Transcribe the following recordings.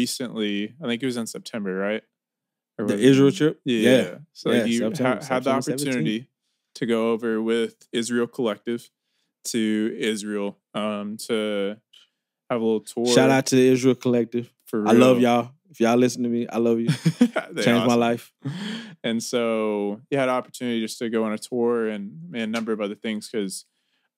recently, I think it was in September, right? The Israel trip? Yeah. So like you September had the 17th. opportunity to go over with Israel Collective to Israel to have a little tour. Shout out to the Israel Collective. For real. I love y'all. If y'all listen to me, I love you. Changed my life. And so you had an opportunity just to go on a tour and a number of other things because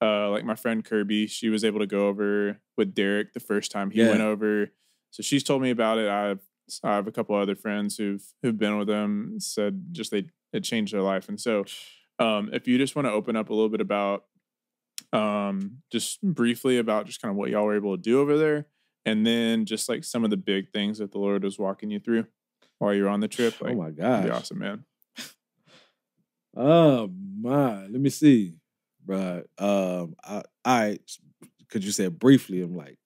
like my friend Kirby, she was able to go over with Derek the first time he went over. So she's told me about it. I have a couple other friends who've been with them, said just it changed their life. And so if you just want to open up a little bit about just briefly about just kind of what y'all were able to do over there, and then just like some of the big things that the Lord was walking you through while you were on the trip. Like, oh my gosh. That'd be awesome, man. Oh my. Let me see. Bro. I could you say it briefly? I'm like,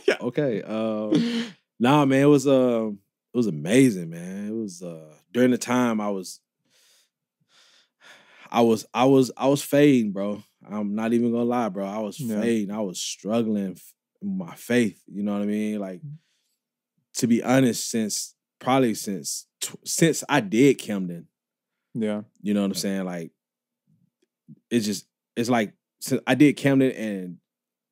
yeah. Okay. Nah, man, it was amazing, man. It was during the time I was fading, bro. I'm not even gonna lie, bro. I was fading. I was struggling in my faith. You know what I mean? Like, to be honest, since I did Camden. Yeah. You know what I'm saying? Like, it's like since I did Camden and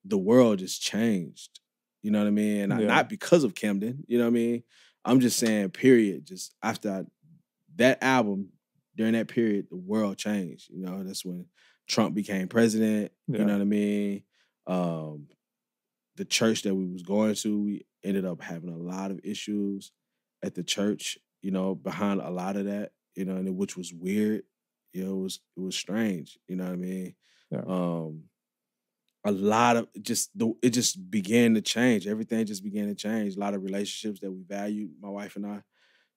the world just changed. You know what I mean? And not because of Camden. You know what I mean? I'm just saying, period. Just after that album, during that period, the world changed. You know, that's when Trump became president. Yeah. You know what I mean? The church that we was going to, we ended up having a lot of issues at the church, you know, behind a lot of that, you know, and which was weird. You know, it was strange. You know what I mean? Yeah. A lot of it just began to change. Everything just began to change. A lot of relationships that we valued, my wife and I,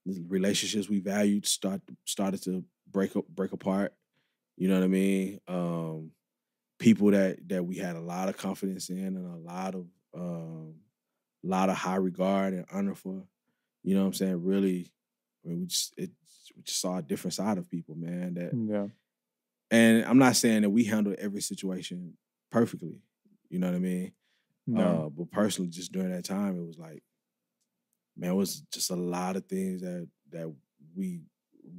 the relationships we valued started to break apart. You know what I mean? People that we had a lot of confidence in and a lot of high regard and honor for. You know what I'm saying? Really, I mean, we just saw a different side of people, man. And I'm not saying that we handled every situation perfectly. You know what I mean? No. But personally, just during that time, it was like, man, it was just a lot of things that we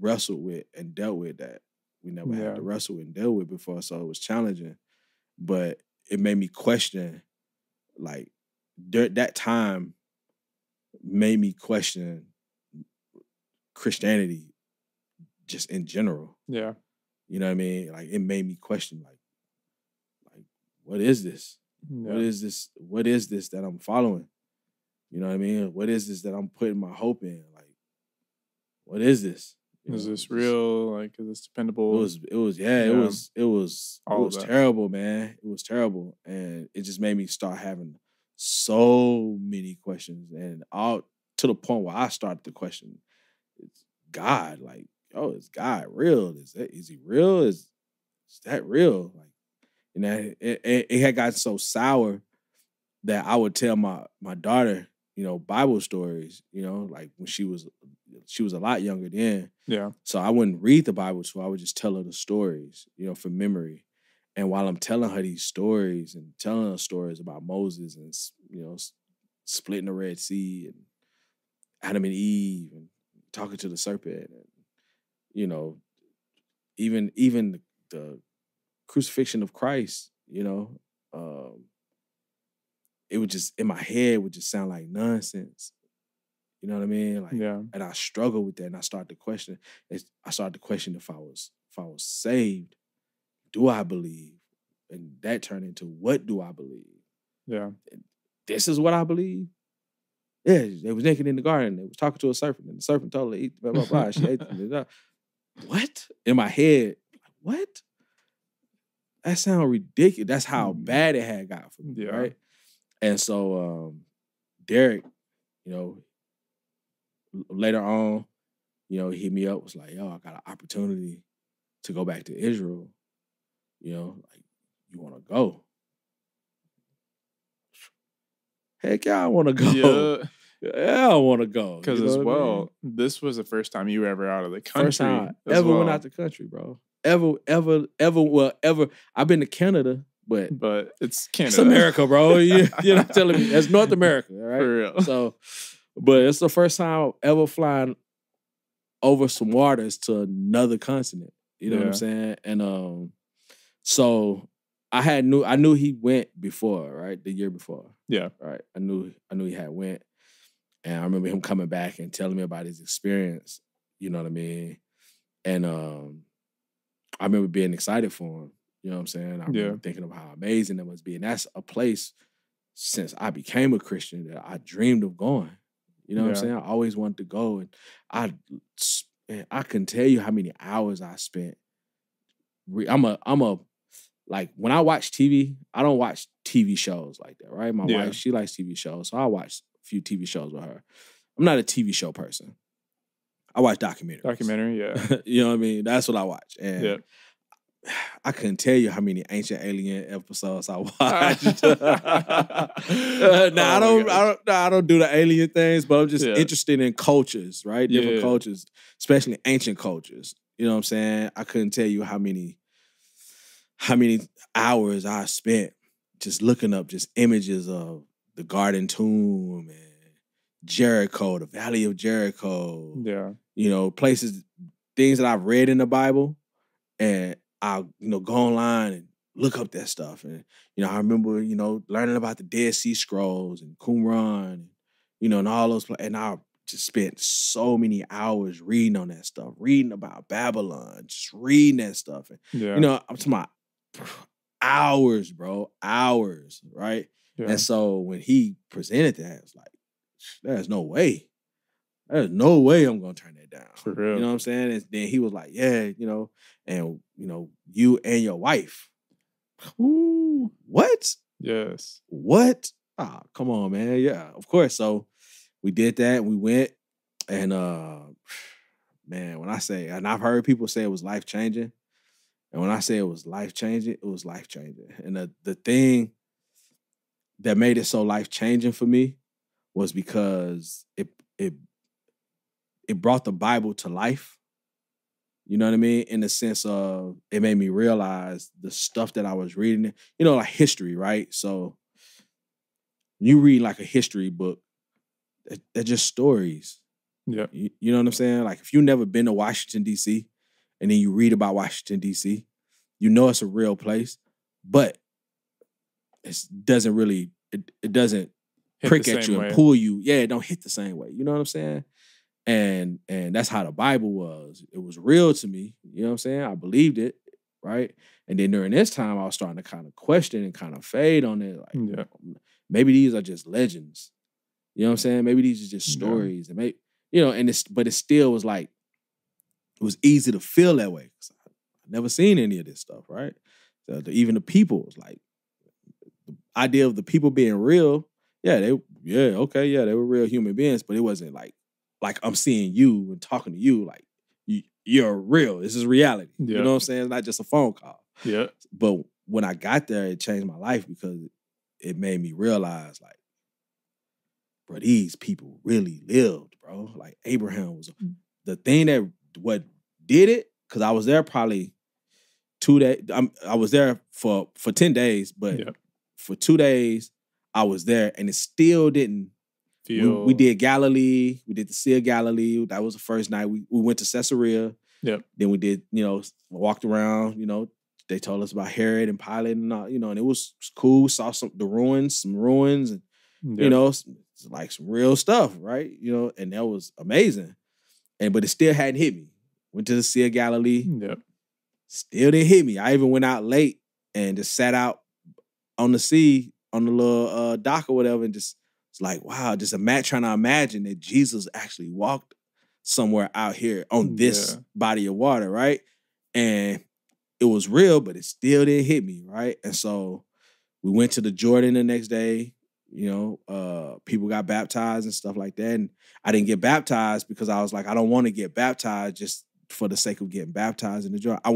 wrestled with and dealt with that we never had to wrestle with and deal with before. So it was challenging. But it made me question, like, that time made me question Christianity just in general. Yeah. You know what I mean? Like, it made me question, like what is this? Yeah. What is this? What is this that I'm following? You know what I mean? What is this that I'm putting my hope in? Like, what is this? Is this real? Like, is this dependable? It was terrible, man. It was terrible. And it just made me start having so many questions. And all to the point where I started to question, it's God. Like, oh, is God real? Is he real? Is that real? Like, and that it had gotten so sour that I would tell my daughter, you know, Bible stories, you know, like when she was a lot younger then. Yeah. So I wouldn't read the Bible to her. I would just tell her the stories, you know, from memory. And while I'm telling her these stories and telling her stories about Moses and, you know, splitting the Red Sea and Adam and Eve and talking to the serpent and, you know, even the crucifixion of Christ, you know, it would just, in my head, would just sound like nonsense. You know what I mean? Like, and I struggle with that, and I started to question. I started to question if I was saved. Do I believe? And that turned into, what do I believe? Yeah, and this is what I believe. Yeah, they was naked in the garden. They was talking to a serpent, and the serpent told her to eat blah blah blah. She ate them. What? In my head, what? That sounds ridiculous. That's how bad it had got for me, right? And so Derek, you know, later on, you know, he hit me up, was like, yo, I got an opportunity to go back to Israel. You know, like, you want to go? Heck yeah, I want to go. Yeah, I want to go. Because as well, this was the first time you were ever out of the country. First time I ever went out the country, bro. Ever. I've been to Canada, but it's Canada. It's America, bro. You're not telling me. That's North America, all right? For real. So, But it's the first time ever flying over some waters to another continent. You know what I'm saying? And so I knew he went before, right? The year before. Yeah. Right. I knew he had went. And I remember him coming back and telling me about his experience. You know what I mean? And I remember being excited for him. You know what I'm saying? I remember thinking of how amazing it must be. And that's a place since I became a Christian that I dreamed of going. You know what I'm saying? I always wanted to go. And I couldn't tell you how many hours I spent. I'm a like when I watch TV, I don't watch TV shows like that, right? My wife, she likes TV shows. So I watch a few TV shows with her. I'm not a TV show person. I watch documentaries. Documentary, yeah. You know what I mean? That's what I watch. And I couldn't tell you how many Ancient Alien episodes I watched. I don't do the alien things, but I'm just interested in cultures, right? Different cultures, especially ancient cultures. You know what I'm saying? I couldn't tell you how many hours I spent just looking up just images of the Garden Tomb and Jericho, the Valley of Jericho. Yeah. You know, places, things that I've read in the Bible, and I'll, go online and look up that stuff. And, I remember, learning about the Dead Sea Scrolls and Qumran, and all those places. And I just spent so many hours reading on that stuff, reading about Babylon, just reading that stuff. And, I'm talking about hours, bro, hours, right? Yeah. And so when he presented that, it's like, there's no way. There's no way I'm going to turn that down. For real. You know what I'm saying? And then he was like, yeah, and, you and your wife. Ooh, what? Yes. What? Ah, come on, man. Yeah, of course. So we did that. We went. And, man, when I say, and I've heard people say it was life-changing. And when I say it was life-changing, it was life-changing. And the thing that made it so life-changing for me was because it brought the Bible to life. You know what I mean? In the sense of it made me realize the stuff that I was reading, like history, right? So you read like a history book, they're just stories. Yeah. You know what I'm saying? Like if you've never been to Washington, D.C., and then you read about Washington, D.C., it's a real place, but it doesn't really, it doesn't prick at you and pull you. Yeah, it don't hit the same way. You know what I'm saying? And that's how the Bible was. It was real to me. You know what I'm saying? I believed it, right? And then during this time, I was starting to kind of question and kind of fade on it. Like, maybe these are just legends. You know what I'm saying? Maybe these are just stories. And maybe, but it still was like, it was easy to feel that way. 'Cause I've never seen any of this stuff, right? So even the people, was like, the idea of the people being real, they were real human beings, but it wasn't like I'm seeing you and talking to you, like you're real. This is reality. You know what I'm saying? It's not just a phone call. Yeah. But when I got there, it changed my life because it made me realize, like, bro, these people really lived, bro. Like Abraham was the thing that what did it, because I was there probably 2 days. I was there for 10 days, but for 2 days I was there, and it still didn't. We did Galilee. We did the Sea of Galilee. That was the first night. We went to Caesarea. Yep. Then we did, walked around. They told us about Herod and Pilate and all, and it was cool. Saw some ruins, and like some real stuff, right? And that was amazing. But it still hadn't hit me. Went to the Sea of Galilee. Yep. Still didn't hit me. I even went out late and just sat out on the sea on the little dock or whatever, and just it's like, wow, just trying to imagine that Jesus actually walked somewhere out here on this body of water, right? And it was real, but it still didn't hit me, right? And so we went to the Jordan the next day. People got baptized and stuff like that. And I didn't get baptized because I was like, I don't want to get baptized just for the sake of getting baptized in the Jordan. I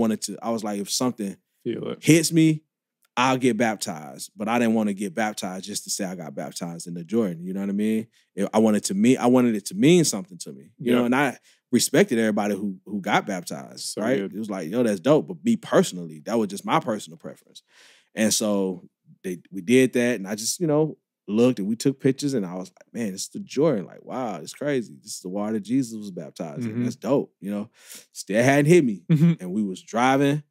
was like, if something hits me, I'll get baptized. But I didn't want to get baptized just to say I got baptized in the Jordan. You know what I mean? I wanted it to mean something to me. And I respected everybody who got baptized, so right? Good. It was like, that's dope. But me personally, that was just my personal preference. And so we did that, and I just, looked and we took pictures, and I was like, man, it's the Jordan. Like, wow, it's crazy. This is the water Jesus was baptized in. That's dope, you know. Still hadn't hit me. And we was driving,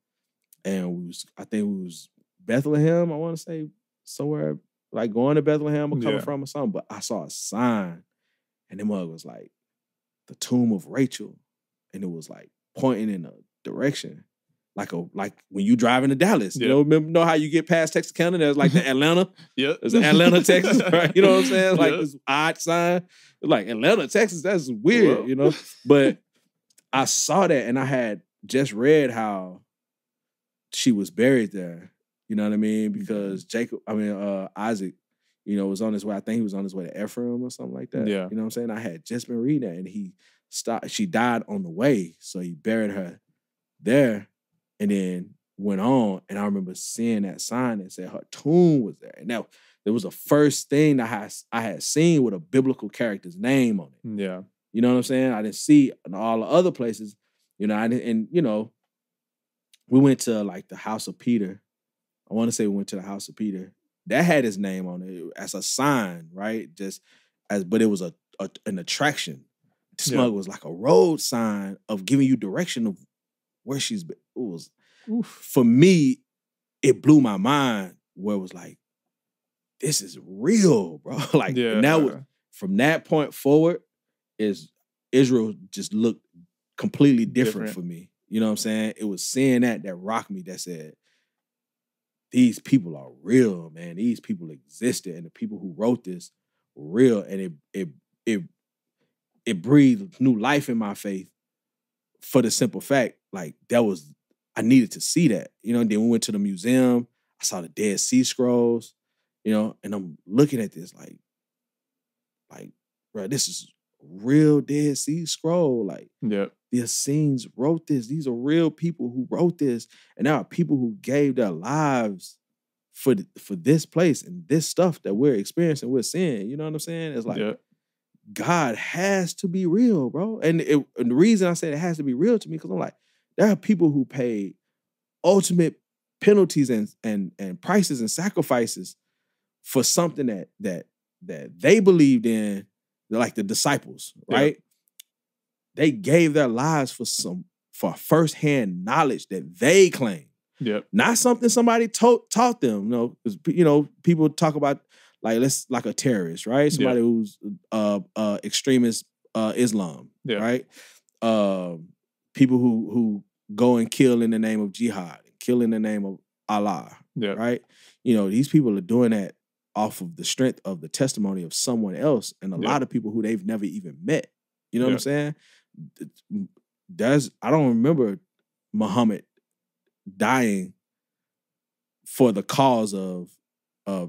and I think we was Bethlehem, I want to say, somewhere like going to Bethlehem or coming from or something. But I saw a sign, and the mug was like the tomb of Rachel, and it was like pointing in a direction. Like when you driving to Dallas, you know how you get past Texarkana, there's like the Atlanta, there's Atlanta, Texas, right? You know what I'm saying? Like this odd sign, like Atlanta, Texas, that's weird, you know. But I saw that, and I had just read how she was buried there. You know what I mean? Because Isaac, you know, was on his way. I think he was on his way to Ephraim or something like that. Yeah, you know what I'm saying? I had just been reading that, and he stopped. She died on the way, so he buried her there. And then went on, and I remember seeing that sign that said her tomb was there. And now it was the first thing that I had seen with a biblical character's name on it. Yeah. You know what I'm saying? I didn't see in all the other places, you know, and you know, we went to like the house of Peter. I want to say we went to the house of Peter. That had his name on it as a sign, right? But it was an attraction. Smug was like a road sign of giving you direction of where she's been. It was, for me, it blew my mind where it was like, this is real, bro. Like, and that was, from that point forward, is Israel just looked completely different for me. You know what I'm saying? It was seeing that rocked me, that said, these people are real, man. These people existed, and the people who wrote this were real, and it breathed new life in my faith for the simple fact, like, I needed to see that, you know. And then we went to the museum. I saw the Dead Sea Scrolls, you know, and I'm looking at this like, bro, this is real Dead Sea Scroll. Like, the Essenes wrote this. These are real people who wrote this, and there are people who gave their lives for this place and this stuff that we're experiencing, we're seeing. You know what I'm saying? It's like, God has to be real, bro. And the reason I said it has to be real to me, because I'm like, there are people who paid ultimate penalties and prices and sacrifices for something that they believed in, like the disciples, right? They gave their lives for firsthand knowledge that they claim. Not something somebody taught them. You know, because, you know, people talk about like a terrorist, right? Somebody who's extremist Islam, right? People who go and kill in the name of jihad, kill in the name of Allah, right? You know, these people are doing that off of the strength of the testimony of someone else, and a lot of people who they've never even met. You know what I'm saying? I don't remember Muhammad dying for the cause of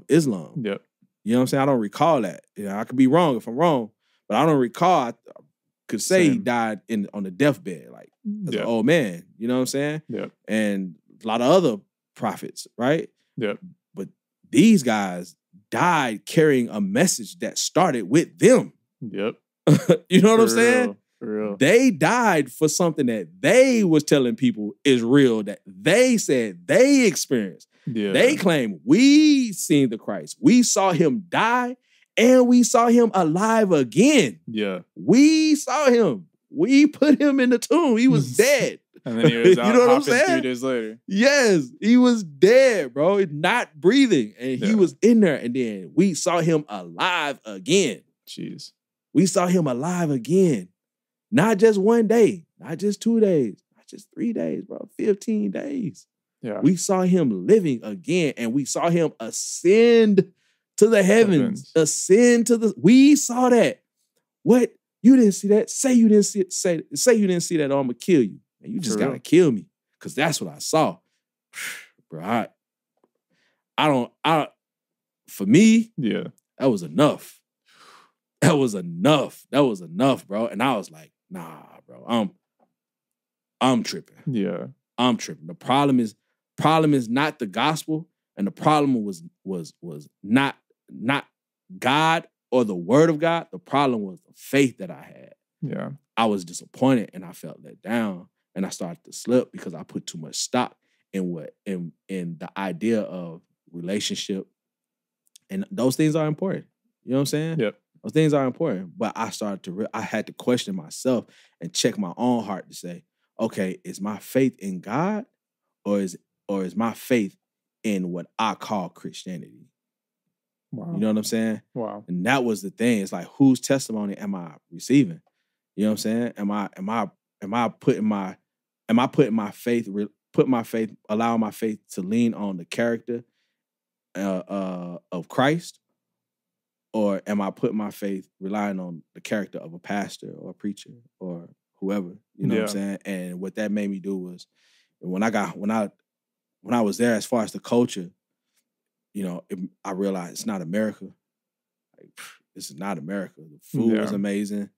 Islam. You know what I'm saying? I don't recall that. You know, I could be wrong if I'm wrong, but I don't recall. I could say he died on the deathbed, like as an old man. You know what I'm saying? And a lot of other prophets, right? But these guys died carrying a message that started with them. You know what I'm saying? For real. They died for something that they was telling people is real, that they said they experienced. They claim, we seen the Christ. We saw him die, and we saw him alive again. We saw him. We put him in the tomb. He was dead. And then he was out, you know what I'm saying? 3 days later. Yes, he was dead, bro. Not breathing. And he was in there. And then we saw him alive again. Jeez. We saw him alive again. Not just one day, not just 2 days, not just 3 days, bro. 15 days. We saw him living again, and we saw him ascend to the heavens. Ascend to we saw that. What? You didn't see that? Say you didn't see it. Say you didn't see that, or I'm gonna kill you. And you just gotta kill me. Cause that's what I saw. Bro, for me, that was enough. That was enough. That was enough, bro. And I was like, nah, bro. I'm tripping. I'm tripping. The problem is not the gospel, and the problem was not God or the word of God. The problem was the faith that I had. I was disappointed, and I felt let down, and I started to slip because I put too much stock in the idea of relationship And those things are important. You know what I'm saying? Yep. Those things are important. But I started to, I had to question myself and check my own heart to say, okay, is my faith in God or is my faith in what I call Christianity? Wow. You know what I'm saying? Wow. And that was the thing. It's like, whose testimony am I receiving? You know what I'm saying? Am I putting my faith, allowing my faith to lean on the character of Christ? Or am I putting my faith relying on the character of a pastor or a preacher or whoever? You know what I'm saying? And what that made me do was when I was there, as far as the culture, you know, I realized it's not America. Like, this is not America. The food was amazing.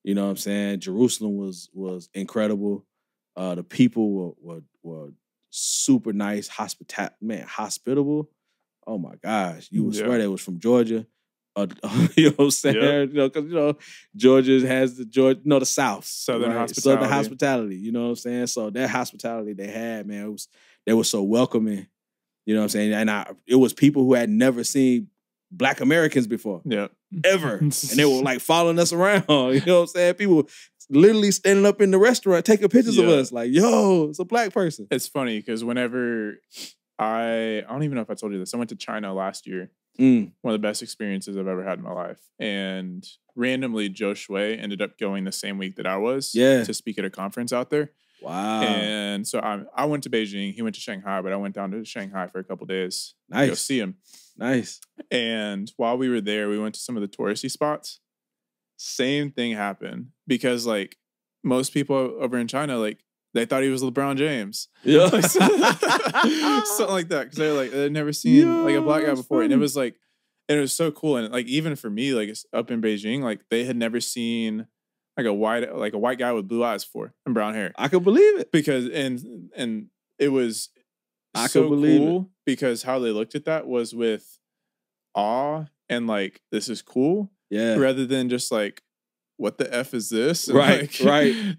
You know what I'm saying? Jerusalem was incredible. The people were super nice, hospitable. Oh my gosh, you would swear they was from Georgia. You know what I'm saying? Yep. You know, because Georgia has the South, Southern hospitality. Southern hospitality. You know what I'm saying? So that hospitality they had, man, they were so welcoming. You know what I'm saying? And it was people who had never seen Black Americans before. Yeah. Ever. And they were like following us around. You know what I'm saying? People literally standing up in the restaurant taking pictures of us like, yo, it's a Black person. It's funny because whenever I don't even know if I told you this. I went to China last year. One of the best experiences I've ever had in my life. And randomly, Joe Shui ended up going the same week that I was to speak at a conference out there. Wow. And so I went to Beijing. He went to Shanghai, but I went down to Shanghai for a couple days to go see him. Nice. And while we were there, we went to some of the touristy spots. Same thing happened because, like, most people over in China, like, they thought he was LeBron James. Yeah. Something like that. Because they'd never seen like a Black guy before. And it was like, and it was so cool. And like, even for me, like up in Beijing, like they had never seen like a white guy with blue eyes before and brown hair. I could believe it. Because, and it was so cool because how they looked at that was with awe and like, this is cool. Yeah. Rather than just like, what the F is this? And right.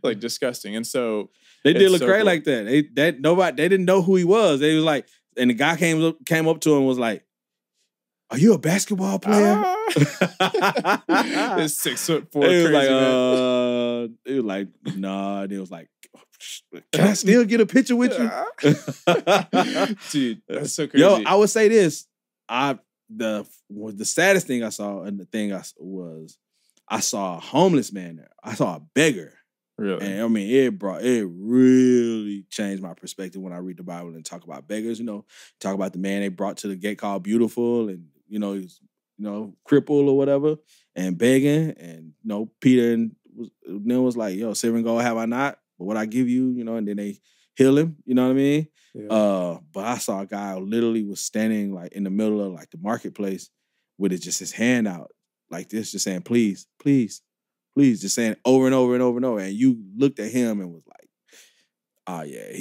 Like disgusting. And so they did look great like that. They didn't know who he was. They was like, and the guy came up to him and was like, "Are you a basketball player?" It's 6'4". He was like, nah. And he was like, "Can I still get a picture with you?" Dude, that's so crazy. Yo, I would say this. The saddest thing I saw, and the thing I saw a homeless man there. I saw a beggar. Really? And I mean, it really changed my perspective when I read the Bible and talk about beggars, you know, talk about the man they brought to the gate called Beautiful, and, you know, he's, you know, crippled or whatever, and begging, and, you know, Peter was like, yo, silver and gold have I not, but what I give you, you know, and then they heal him, you know what I mean? Yeah. But I saw a guy who literally was standing like in the middle of like the marketplace with just his hand out like this, just saying, please, please, please, just saying over and over and over and over. And you looked at him and was like, oh yeah,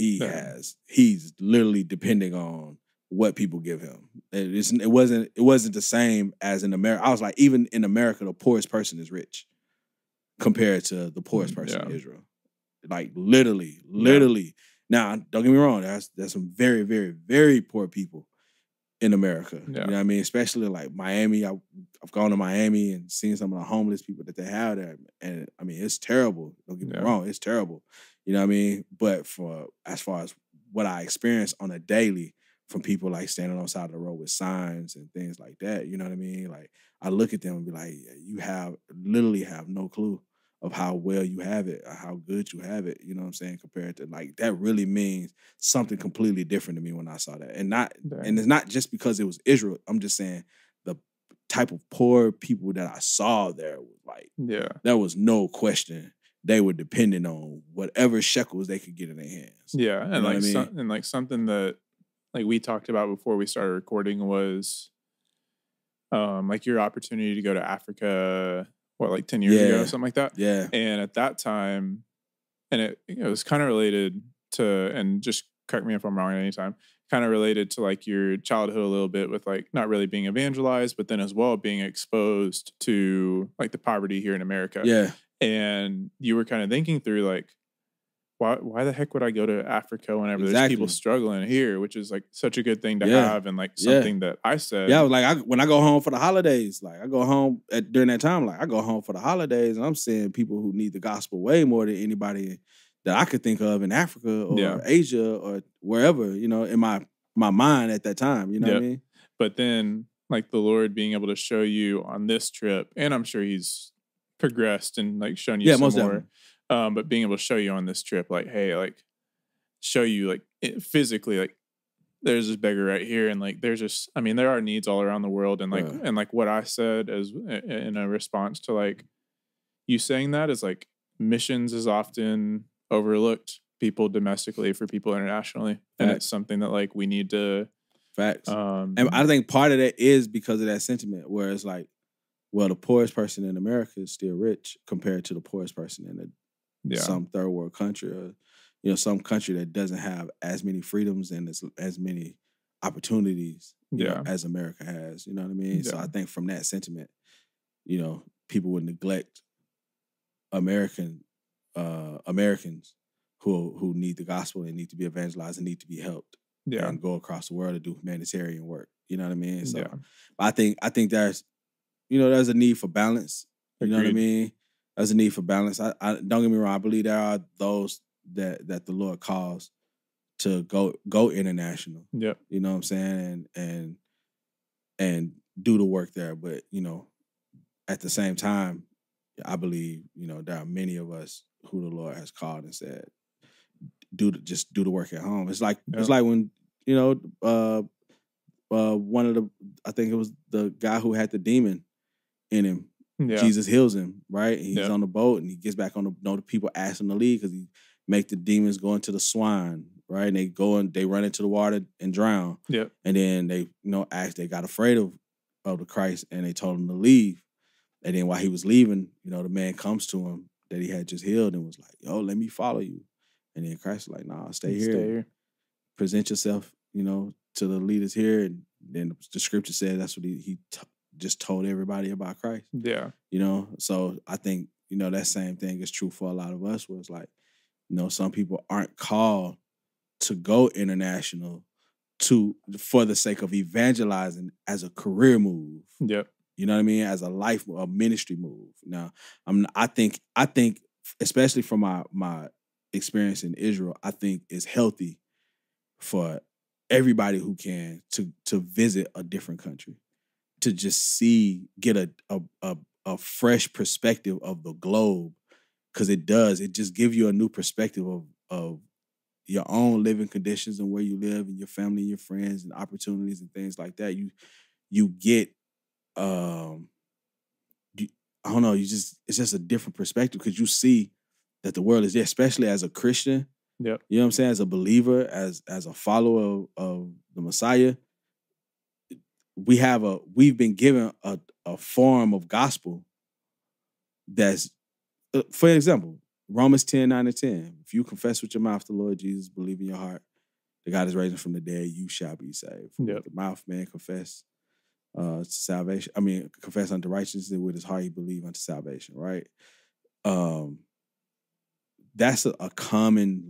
he's literally depending on what people give him. It wasn't the same as in America. I was like, even in America, the poorest person is rich compared to the poorest person in Israel. Like literally. Yeah. Now, don't get me wrong, there's some very, very, very poor people in America. Yeah. You know what I mean? Especially like Miami. I've gone to Miami and seen some of the homeless people that they have there. And I mean, it's terrible. Don't get me wrong, it's terrible. You know what I mean? But as far as what I experience on a daily from people like standing on the side of the road with signs and things like that, you know what I mean? Like I look at them and be like, you literally have no clue of how well you have it, or how good you have it, you know what I'm saying, compared to like, that really means something completely different to me when I saw that. And it's not just because it was Israel. I'm just saying the type of poor people that I saw there was like, there was no question they were depending on whatever shekels they could get in their hands. Yeah, and like something that like we talked about before we started recording was like your opportunity to go to Africa, like 10 years ago, something like that. Yeah. And at that time, and it was kind of related to, and just correct me if I'm wrong at any time, kind of related to like your childhood a little bit with like not really being evangelized, but then as well being exposed to like the poverty here in America. Yeah. And you were kind of thinking through like, why the heck would I go to Africa whenever there's people struggling here, which is like such a good thing to have, and like something that I said. Yeah, like when I go home for the holidays, like I go home during that time, like I go home for the holidays, and I'm seeing people who need the gospel way more than anybody that I could think of in Africa or Asia or wherever, you know, in my mind at that time, you know what I mean? But then like the Lord being able to show you on this trip, and I'm sure he's progressed and like shown you some more. But being able to show you on this trip, like, hey, like show you like physically, like there's this beggar right here, and like there's just, I mean, there are needs all around the world, and like and like what I said as in a response to like you saying that is like missions is often overlooked, people domestically for people internationally, and it's something that like we need to and I think part of that is because of that sentiment where it's like, well, the poorest person in America is still rich compared to the poorest person in some third world country, or you know, some country that doesn't have as many freedoms and as many opportunities, you know, as America has. You know what I mean? So I think from that sentiment, you know, people would neglect Americans who need the gospel and need to be evangelized and need to be helped. And go across the world to do humanitarian work. You know what I mean? So I think there's, you know, there's a need for balance. You know what I mean? There's a need for balance. I don't get me wrong. I believe there are those that the Lord calls to go international. Yep. You know what I'm saying? And do the work there. But, you know, at the same time, I believe, you know, there are many of us who the Lord has called and said, just do the work at home. It's like it's like when, you know, one of the, I think it was the guy who had the demon in him. Jesus heals him, right? And he's on the boat and he gets back on the people ask him to leave because he make the demons go into the swine, right? And they go and they run into the water and drown. Yep. And then they, you know, they got afraid of the Christ and they told him to leave. And then while he was leaving, you know, the man comes to him that he had just healed and was like, yo, let me follow you. And then Christ was like, nah, stay here. Present yourself, you know, to the leaders here. And then the scripture said that's what he just told everybody about Christ. Yeah. You know, so I think, you know, that same thing is true for a lot of us, where it's like, you know, some people aren't called to go international for the sake of evangelizing as a career move. Yep. You know what I mean? As a ministry move. Now, I think, especially from my experience in Israel, I think it's healthy for everybody who can to visit a different country, to just get a fresh perspective of the globe, because it just gives you a new perspective of your own living conditions and where you live and your family and your friends and opportunities and things like that. You get I don't know, it's just a different perspective because you see that the world is there, especially as a Christian. Yep. You know what I'm saying? As a believer, as a follower of the Messiah, we've been given a form of gospel that's, for example, Romans 10:9-10. If you confess with your mouth the Lord Jesus, believe in your heart that God is raising from the dead, you shall be saved. With the mouth, man, confess to salvation. I mean, confess unto righteousness, and with his heart he believe unto salvation, right? That's a common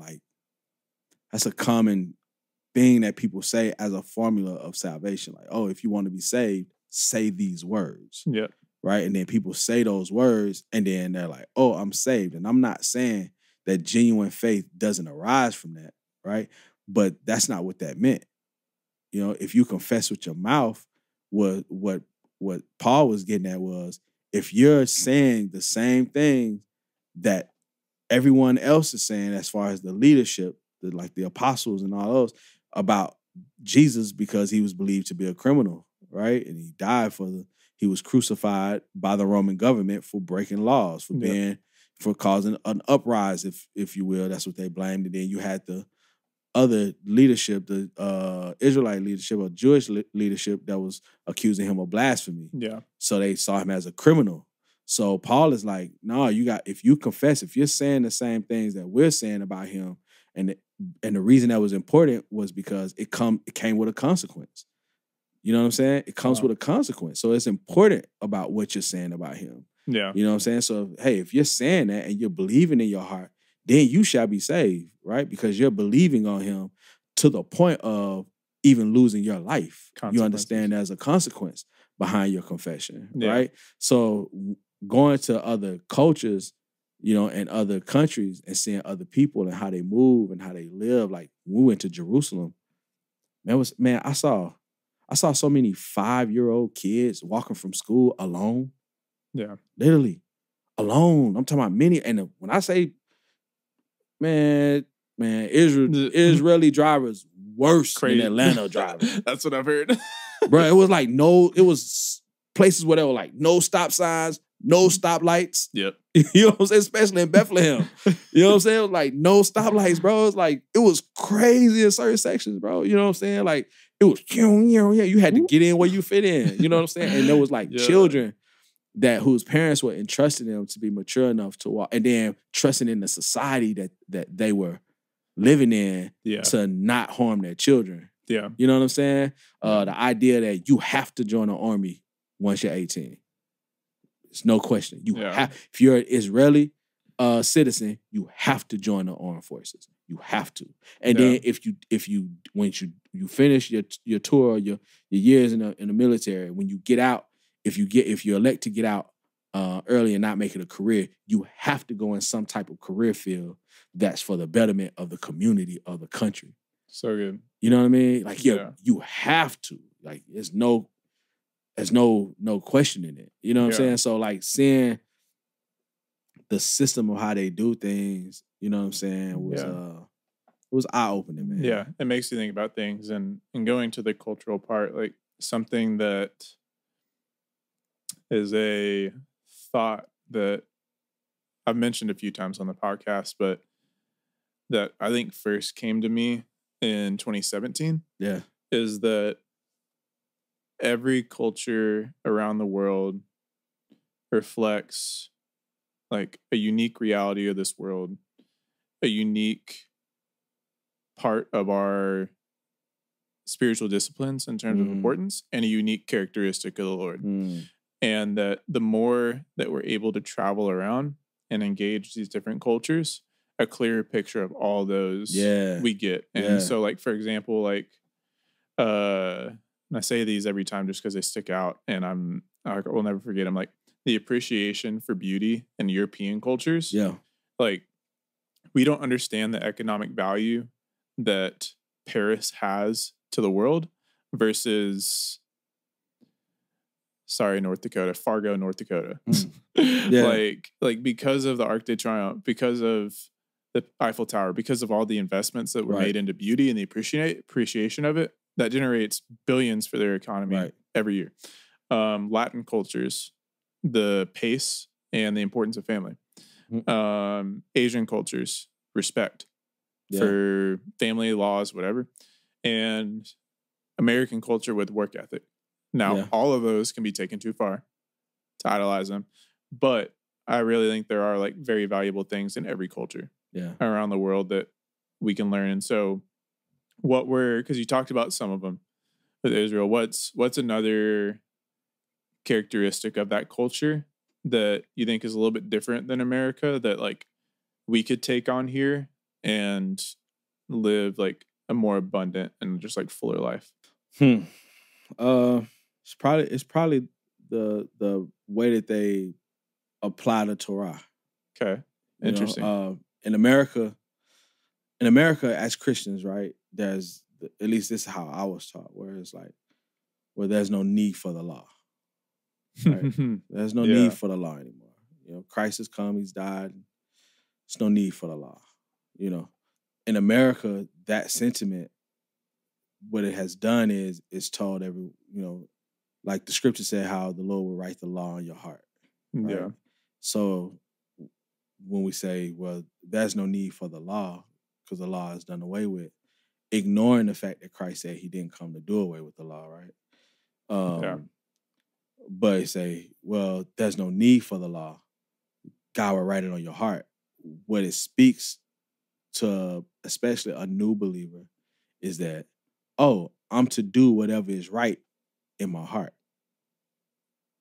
thing that people say as a formula of salvation. Like, oh, if you want to be saved, say these words. Yeah. Right. And then people say those words and then they're like, oh, I'm saved. And I'm not saying that genuine faith doesn't arise from that. Right. But that's not what that meant. You know, if you confess with your mouth, what Paul was getting at was, if you're saying the same thing that everyone else is saying as far as the leadership, like the apostles and all those, about Jesus, because he was believed to be a criminal, right? And he died he was crucified by the Roman government for breaking laws, for causing an uprising, if you will. That's what they blamed. And then you had the other leadership, the Israelite leadership or Jewish leadership, that was accusing him of blasphemy. Yeah. So they saw him as a criminal. So Paul is like, no, if you confess, if you're saying the same things that we're saying about him, and the reason that was important was because it came with a consequence. You know what I'm saying? It comes with a consequence. So it's important about what you're saying about him. Yeah. You know what I'm saying? So, hey, if you're saying that and you're believing in your heart then you shall be saved, right? Because you're believing on him to the point of even losing your life. You understand there's a consequence behind your confession, right? So going to other cultures, you know, and other countries and seeing other people and how they move and how they live. Like when we went to Jerusalem, I saw so many 5-year-old kids walking from school alone. Yeah. Literally alone. I'm talking about many. And when I say, Israeli drivers worse than Atlanta drivers. That's what I've heard. Bro, it was like it was places where there were like no stop signs, no stoplights. Yep. You know what I'm saying? Especially in Bethlehem. You know what I'm saying? It was like no stoplights, bro. It was like, it was crazy in certain sections, bro. You know what I'm saying? Like it was, you had to get in where you fit in. You know what I'm saying? And there was like children whose parents were entrusting them to be mature enough to walk, and then trusting in the society that they were living in to not harm their children. Yeah. You know what I'm saying? The idea that you have to join the army once you're 18. It's no question. You have, if you're an Israeli citizen, you have to join the armed forces. You have to. And then once you finish your tour, your years in the military, when you get out, if you elect to get out early and not make it a career, you have to go in some type of career field that's for the betterment of the community of the country. So good. You know what I mean? Like, you have to. Like, there's no questioning it. You know what I'm saying? So, like, seeing the system of how they do things, you know what I'm saying, was eye-opening, man. Yeah, it makes you think about things. And going to the cultural part, like, something that is a thought that I've mentioned a few times on the podcast, but that I think first came to me in 2017 is that every culture around the world reflects like a unique reality of this world, a unique part of our spiritual disciplines in terms of importance, and a unique characteristic of the Lord. And that the more that we're able to travel around and engage these different cultures, a clearer picture of all those we get. And so, like, for example, like, and I say these every time just because they stick out, and I will never forget them. Like, the appreciation for beauty in European cultures. Yeah. Like, we don't understand the economic value that Paris has to the world versus, North Dakota, Fargo, North Dakota. Like because of the Arc de Triomphe, because of the Eiffel Tower, because of all the investments that were made into beauty and the appreciation of it, that generates billions for their economy every year. Latin cultures, the pace and the importance of family. Asian cultures, respect for family, laws, whatever. And American culture with work ethic. Now, all of those can be taken too far to idolize them. But I really think there are like very valuable things in every culture around the world that we can learn. And so because you talked about some of them with Israel, what's another characteristic of that culture that you think is a little bit different than America that like we could take on here and live like a more abundant and just like fuller life? It's probably the way that they apply the Torah. Okay. Interesting. In America as Christians, right, there's, at least this is how I was taught, where it's like, where there's no need for the law. Right? There's no need for the law anymore. You know, Christ has come, he's died. There's no need for the law. You know, in America, that sentiment, what it has done is told every, you know, like the scripture said, how the Lord will write the law on your heart. Right? Yeah. So when we say, well, there's no need for the law because the law is done away with, ignoring the fact that Christ said he didn't come to do away with the law, right? But say, well, there's no need for the law. God will write it on your heart. What it speaks to, especially a new believer, is that, oh, I'm to do whatever is right in my heart.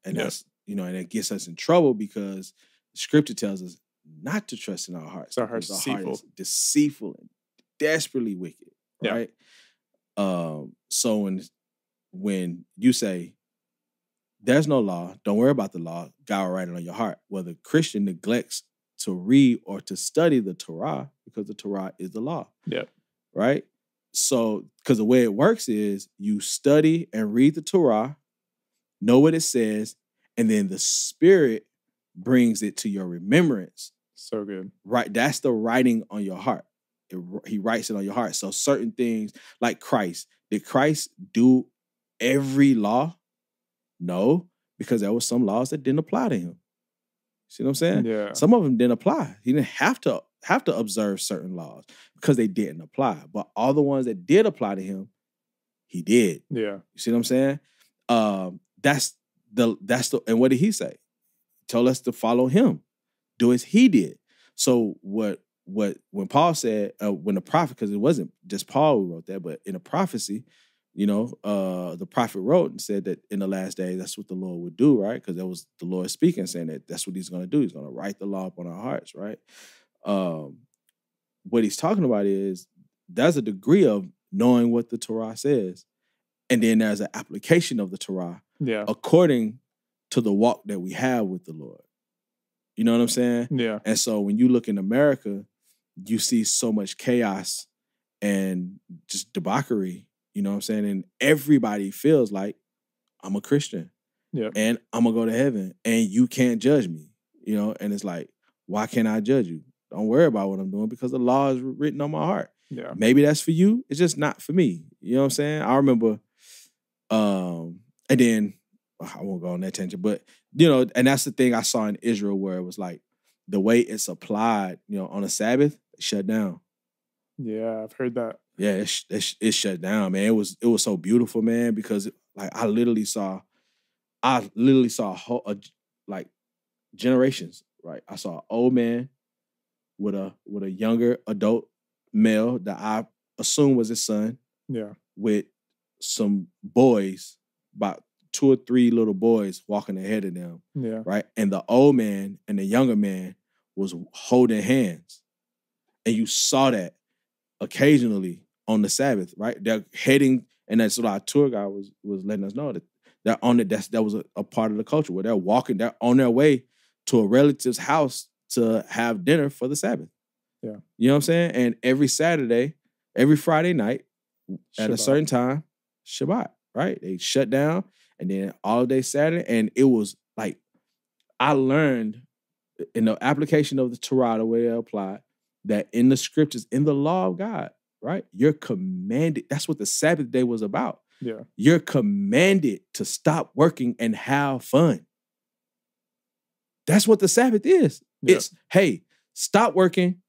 And that's, you know, and it gets us in trouble because the scripture tells us not to trust in our hearts. Our heart's deceitful. Heart is deceitful and desperately wicked, right? So when you say there's no law, don't worry about the law, God will write it on your heart. Well, the Christian neglects to read or to study the Torah because the Torah is the law. Yep. Right? So, because the way it works is you study and read the Torah, know what it says, and then the Spirit brings it to your remembrance. So good. Right? That's the writing on your heart. He writes it on your heart. So certain things like Christ. Did Christ do every law? No, because there were some laws that didn't apply to him. See what I'm saying? Yeah. Some of them didn't apply. He didn't have to observe certain laws because they didn't apply. But all the ones that did apply to him, he did. Yeah. You see what I'm saying? And what did he say? He told us to follow him, do as he did. So when Paul said, when the prophet, because it wasn't just Paul who wrote that, but in a prophecy, the prophet wrote and said that in the last days, that's what the Lord would do, right? Because that was the Lord speaking, saying that that's what he's going to do. He's going to write the law upon our hearts, right? What he's talking about is there's a degree of knowing what the Torah says, and then there's an application of the Torah according to the walk that we have with the Lord. You know what I'm saying? Yeah. And so when you look in America, you see so much chaos and just debauchery. You know what I'm saying? And everybody feels like I'm a Christian. Yeah. And I'm going to go to heaven and you can't judge me. And it's like, why can't I judge you? Don't worry about what I'm doing because the law is written on my heart. Yeah. Maybe that's for you. It's just not for me. You know what I'm saying? I remember, and then I won't go on that tangent, but and that's the thing I saw in Israel where it was like the way it's applied, on a Sabbath, it shut down. Yeah, I've heard that. Yeah, it shut down, man. It was so beautiful, man, because I literally saw like generations, right? I saw an old man with a younger adult male that I assume was his son. Yeah. With some boys, about 2 or 3 little boys walking ahead of them. Yeah. Right. And the old man and the younger man was holding hands. And you saw that occasionally on the Sabbath, right? They're heading, and that's what our tour guide was letting us know, that they're on it. That was a part of the culture where they're walking, they're on their way to a relative's house to have dinner for the Sabbath. Yeah. You know what I'm saying? And every Saturday, every Friday night, at a certain time, Shabbat, right? They shut down, and then all day Saturday. And it was like, I learned in the application of the Torah, the way they applied, that in the scriptures, in the law of God, right? You're commanded. That's what the Sabbath day was about. Yeah. You're commanded to stop working and have fun. That's what the Sabbath is. Yep. It's, hey, stop working,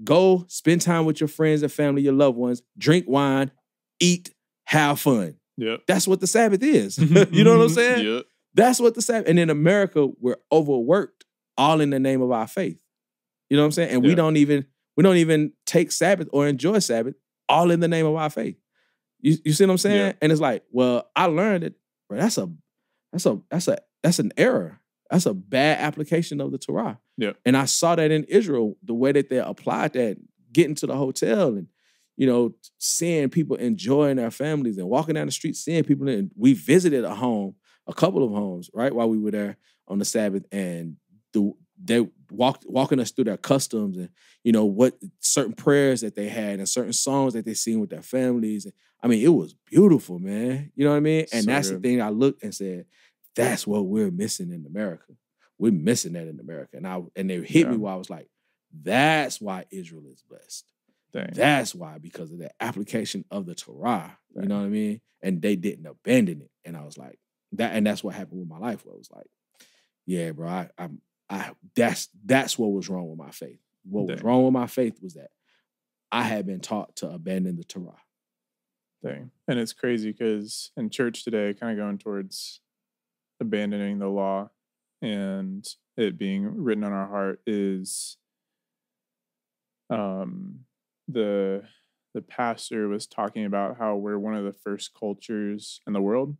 go spend time with your friends and family, your loved ones, drink wine, eat, have fun. Yep. That's what the Sabbath is. You know what I'm saying? Yep. That's what the Sabbath. And in America, we're overworked, all in the name of our faith. You know what I'm saying? And we don't even take Sabbath or enjoy Sabbath, all in the name of our faith. You see what I'm saying? Yeah. And it's like, well, I learned that, bro, that's an error. That's a bad application of the Torah. Yeah. And I saw that in Israel, the way that they applied that, getting to the hotel and, seeing people enjoying their families and walking down the street, seeing people. And we visited a couple of homes, right, while we were there on the Sabbath, and they walking us through their customs and, what certain prayers that they had and certain songs that they sing with their families. And, I mean, it was beautiful, man. You know what I mean? And that's the thing I looked and said, that's what we're missing in America. We're missing that in America. And they hit me while I was like, that's why Israel is blessed. Dang. That's why, because of the application of the Torah. Dang. You know what I mean? And they didn't abandon it. And I was like, that's what happened with my life, where it was like, yeah, bro, that's what was wrong with my faith. What was wrong with my faith was that I had been taught to abandon the Torah. Dang. And it's crazy because in church today, kind of going towards abandoning the law and it being written on our heart is the pastor was talking about how we're one of the first cultures in the world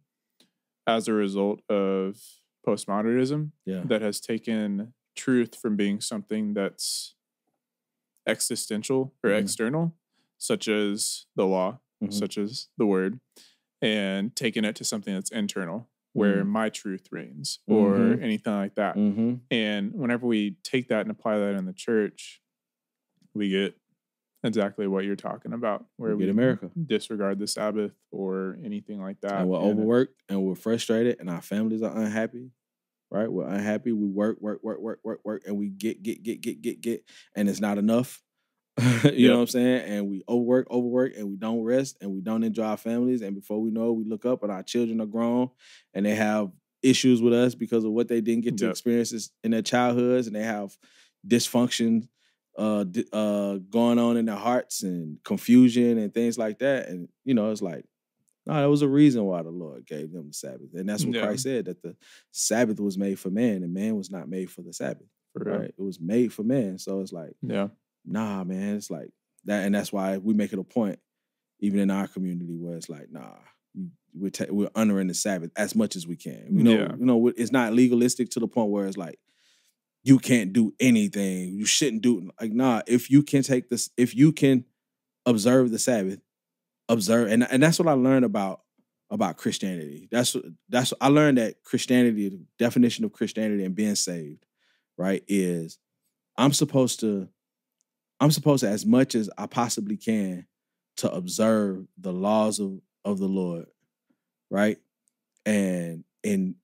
as a result of postmodernism that has taken truth from being something that's existential or external, such as the law, such as the word, and taking it to something that's internal, where my truth reigns or anything like that. And whenever we take that and apply that in the church, we get exactly what you're talking about, where we America disregard the Sabbath or anything like that. And we're overworked and we're frustrated and our families are unhappy, right? We're unhappy. We work, and we get, and it's not enough. You know what I'm saying? And we overwork, and we don't rest, and we don't enjoy our families. And before we know it, we look up and our children are grown and they have issues with us because of what they didn't get to experience in their childhoods, and they have dysfunction going on in their hearts and confusion and things like that. And, it's like, no, there was a reason why the Lord gave them the Sabbath. And that's what Christ said, that the Sabbath was made for man and man was not made for the Sabbath. Right? It was made for man. So it's like, nah, man, it's like that. And that's why we make it a point, even in our community, where it's like, nah, we're honoring the Sabbath as much as we can. It's not legalistic to the point where it's like, you can't do anything. You shouldn't do it. Like, nah, if you can observe the Sabbath, observe. And that's what I learned about Christianity. That's I learned that Christianity, the definition of Christianity and being saved, right, is I'm supposed to, as much as I possibly can, to observe the laws of the Lord, right? And in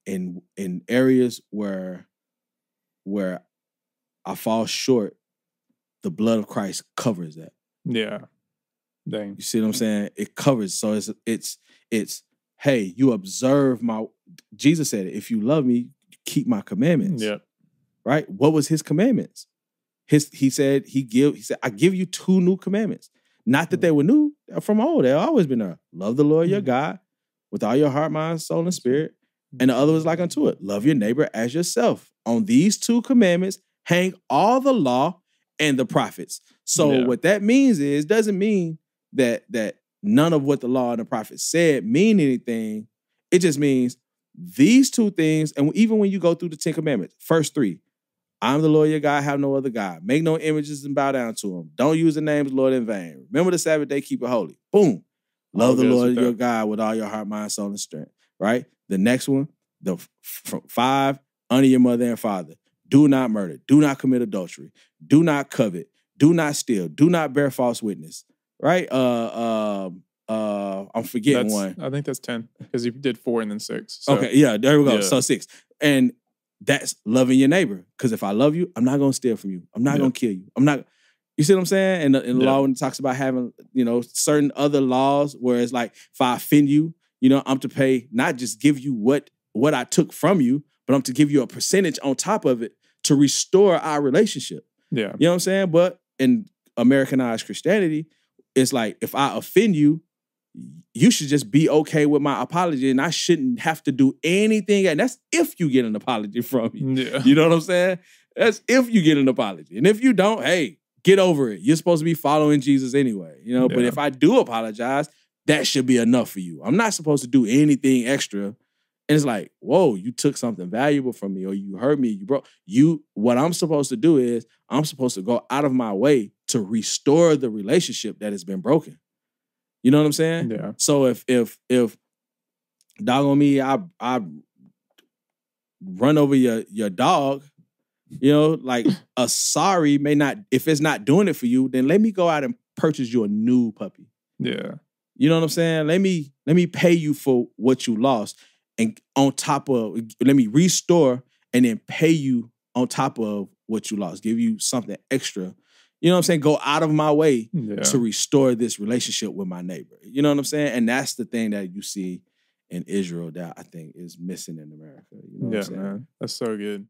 areas where I fall short, the blood of Christ covers that. Yeah. Dang. You see what I'm saying? It covers. So it's hey, you observe Jesus said it, if you love me, keep my commandments. Yep. Right? What was his commandments? He said, I give you 2 new commandments. Not that they were new, they're from old. They've always been there. Love the Lord your God with all your heart, mind, soul, and spirit. And the other was like unto it. Love your neighbor as yourself. On these 2 commandments hang all the law and the prophets. So what that means doesn't mean that none of what the law and the prophets said mean anything. It just means these 2 things. And even when you go through the 10 commandments, first 3, I'm the Lord your God, have no other God. Make no images and bow down to them. Don't use the name of the Lord in vain. Remember the Sabbath day, keep it holy. Boom. Love the Lord your God with all your heart, mind, soul, and strength. Right? The next one, 5, honor your mother and father. Do not murder. Do not commit adultery. Do not covet. Do not steal. Do not bear false witness. Right? I'm forgetting one. I think that's 10 because you did 4 and then 6. So. Okay, yeah, there we go. Yeah. So 6. And that's loving your neighbor. Because if I love you, I'm not going to steal from you. I'm not going to kill you. I'm not. You see what I'm saying? And the law, when it talks about having, certain other laws where it's like, if I offend you, I'm to pay, not just give you what I took from you, but I'm to give you a percentage on top of it to restore our relationship. Yeah. You know what I'm saying? But in Americanized Christianity, it's like, if I offend you, you should just be okay with my apology and I shouldn't have to do anything. And that's if you get an apology from me. Yeah. You know what I'm saying? That's if you get an apology. And if you don't, hey, get over it. You're supposed to be following Jesus anyway. But if I do apologize, that should be enough for you. I'm not supposed to do anything extra. And it's like, whoa, you took something valuable from me or you hurt me. What I'm supposed to do is I'm supposed to go out of my way to restore the relationship that has been broken. You know what I'm saying? Yeah. So if dog on me, I run over your dog, like a sorry may not, if it's not doing it for you, then let me go out and purchase you a new puppy. Yeah. You know what I'm saying? Let me pay you for what you lost. And on top of, let me restore and then pay you on top of what you lost. Give you something extra. You know what I'm saying? Go out of my way to restore this relationship with my neighbor. You know what I'm saying? And that's the thing that you see in Israel that I think is missing in America. You know what I'm saying? Man. That's so good.